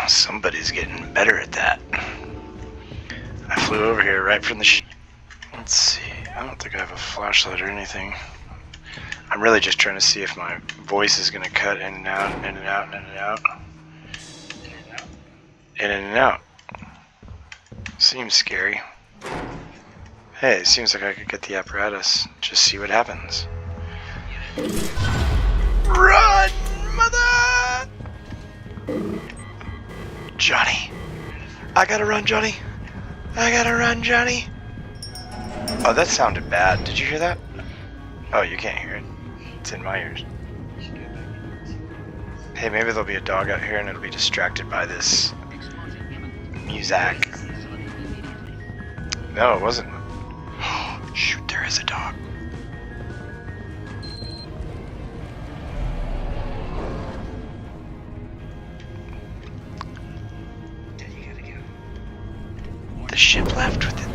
Somebody's getting better at that. I flew over here right from the Let's see. I don't think I have a flashlight or anything. I'm really just trying to see if my voice is going to cut in and out, in and out, in and out. In and out. Seems scary. Hey, it seems like I could get the apparatus. Just see what happens. Run, mother! Johnny. I gotta run, Johnny. I gotta run, Johnny. Oh, that sounded bad. Did you hear that? Oh, you can't hear it. It's in my ears. Hey, maybe there'll be a dog out here and it'll be distracted by this music. No, it wasn't. Shoot, there is a dog. The ship left with it.